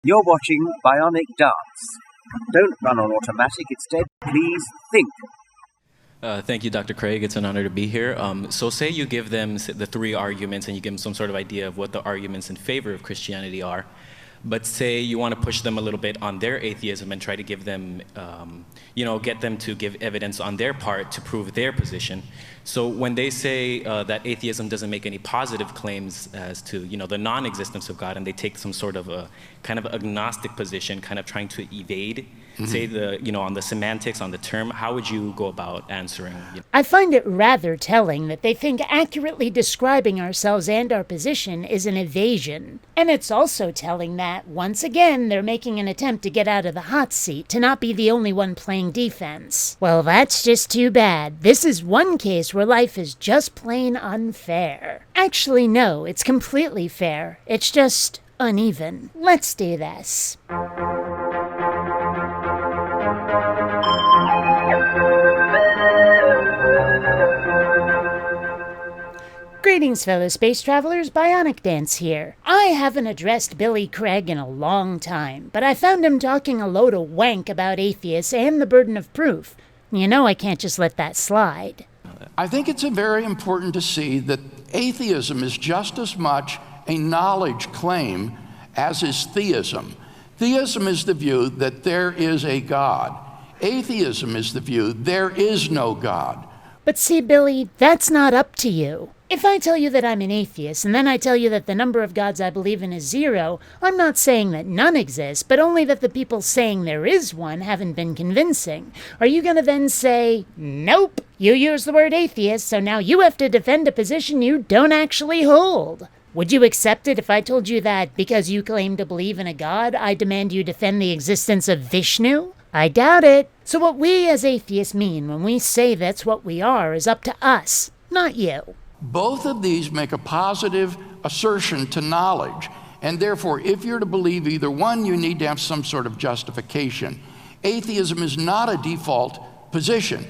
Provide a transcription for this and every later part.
You're watching BionicDance. Don't run on automatic, instead, please think. Thank you, Dr. Craig. It's an honor to be here. So say you give them the three arguments and you give them some sort of idea of what the arguments in favor of Christianity are. But say you want to push them a little bit on their atheism and try to give them, get them to give evidence on their part to prove their position. So when they say that atheism doesn't make any positive claims as to, the non-existence of God, and they take some sort of a kind of agnostic position, kind of trying to evade, say on the semantics, on the term, how would you go about answering? I find it rather telling that they think accurately describing ourselves and our position is an evasion. And it's also telling that, once again, they're making an attempt to get out of the hot seat, to not be the only one playing defense. Well, that's just too bad. This is one case where life is just plain unfair. Actually, no, it's completely fair. It's just uneven. Let's do this. Greetings, fellow space travelers. BionicDance here. I haven't addressed Billy Craig in a long time, but I found him talking a load of wank about atheists and the burden of proof. I can't just let that slide. I think it's very important to see that atheism is just as much a knowledge claim as is theism. Theism is the view that there is a God. Atheism is the view there is no God. But see, Billy, that's not up to you. If I tell you that I'm an atheist, and then I tell you that the number of gods I believe in is 0, I'm not saying that none exist, but only that the people saying there is one haven't been convincing. Are you going to then say, nope, you use the word atheist, so now you have to defend a position you don't actually hold? Would you accept it if I told you that because you claim to believe in a god, I demand you defend the existence of Vishnu? I doubt it. So what we as atheists mean when we say that's what we are is up to us, not you. Both of these make a positive assertion to knowledge, and therefore, if you're to believe either one, you need to have some sort of justification. Atheism is not a default position.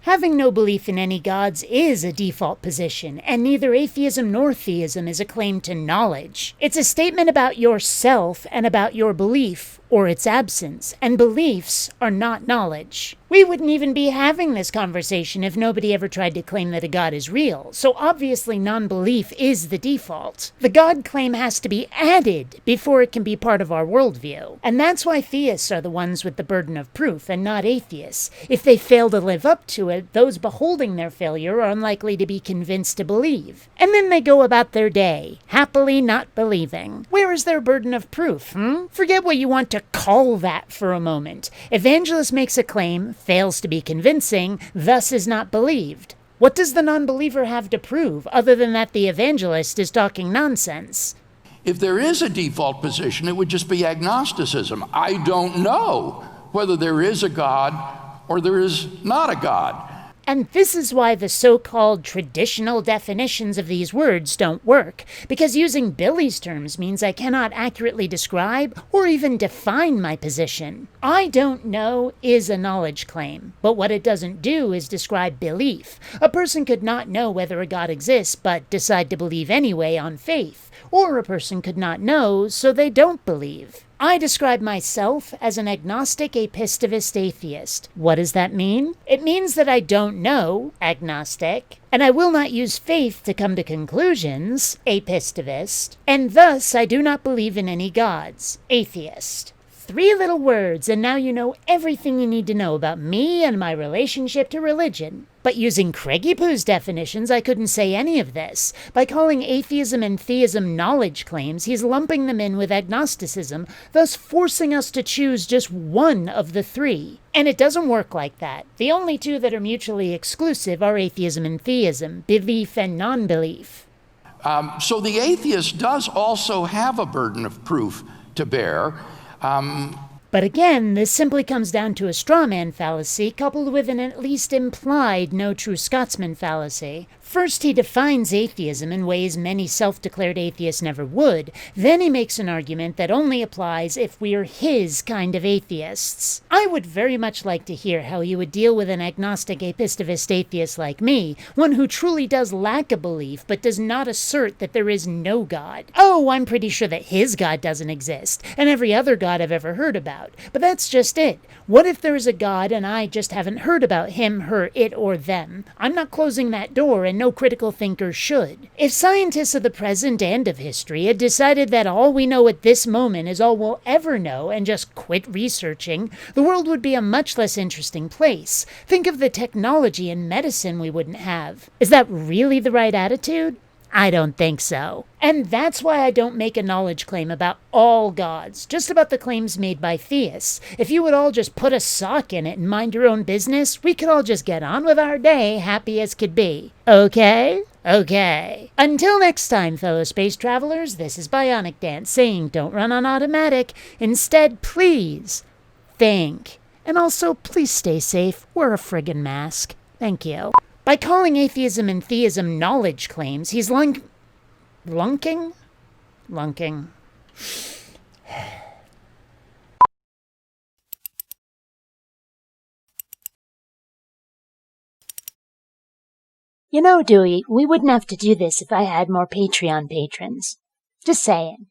Having no belief in any gods is a default position, and neither atheism nor theism is a claim to knowledge. It's a statement about yourself and about your belief, or its absence, and beliefs are not knowledge. We wouldn't even be having this conversation if nobody ever tried to claim that a god is real, so obviously non-belief is the default. The god claim has to be added before it can be part of our worldview, and that's why theists are the ones with the burden of proof and not atheists. If they fail to live up to it, those beholding their failure are unlikely to be convinced to believe. And then they go about their day, happily not believing. Where is their burden of proof, Forget what you want to call that for a moment. Evangelist makes a claim, fails to be convincing, thus is not believed. What does the non-believer have to prove other than that the evangelist is talking nonsense? If there is a default position, it would just be agnosticism. I don't know whether there is a God or there is not a God. And this is why the so-called traditional definitions of these words don't work, because using Billy's terms means I cannot accurately describe or even define my position. I don't know is a knowledge claim, but what it doesn't do is describe belief. A person could not know whether a God exists, but decide to believe anyway on faith, or a person could not know, so they don't believe. I describe myself as an agnostic apistivist atheist. What does that mean? It means that I don't know, agnostic, and I will not use faith to come to conclusions, apistivist, and thus I do not believe in any gods, atheist. 3 little words, and now you know everything you need to know about me and my relationship to religion. But using Craigie Poo's definitions, I couldn't say any of this. By calling atheism and theism knowledge claims, he's lumping them in with agnosticism, thus forcing us to choose just one of the 3. And it doesn't work like that. The only 2 that are mutually exclusive are atheism and theism, belief and non-belief. So the atheist does also have a burden of proof to bear. But again, this simply comes down to a strawman fallacy coupled with an at least implied no true Scotsman fallacy. First, he defines atheism in ways many self-declared atheists never would. Then he makes an argument that only applies if we're his kind of atheists. I would very much like to hear how he would deal with an agnostic apistivist atheist like me, one who truly does lack a belief but does not assert that there is no God. Oh, I'm pretty sure that his God doesn't exist, and every other God I've ever heard about. But that's just it. What if there is a God and I just haven't heard about him, her, it, or them? I'm not closing that door, and no critical thinker should. If scientists of the present and of history had decided that all we know at this moment is all we'll ever know and just quit researching, the world would be a much less interesting place. Think of the technology and medicine we wouldn't have. Is that really the right attitude? I don't think so. And that's why I don't make a knowledge claim about all gods, just about the claims made by theists. If you would all just put a sock in it and mind your own business, we could all just get on with our day happy as could be. Okay? Okay. Until next time, fellow space travelers, this is BionicDance saying don't run on automatic. Instead, please think. And also, please stay safe. Wear a friggin' mask. Thank you. By calling atheism and theism knowledge claims, he's lunking. You know, Dewey, we wouldn't have to do this if I had more Patreon patrons. Just saying.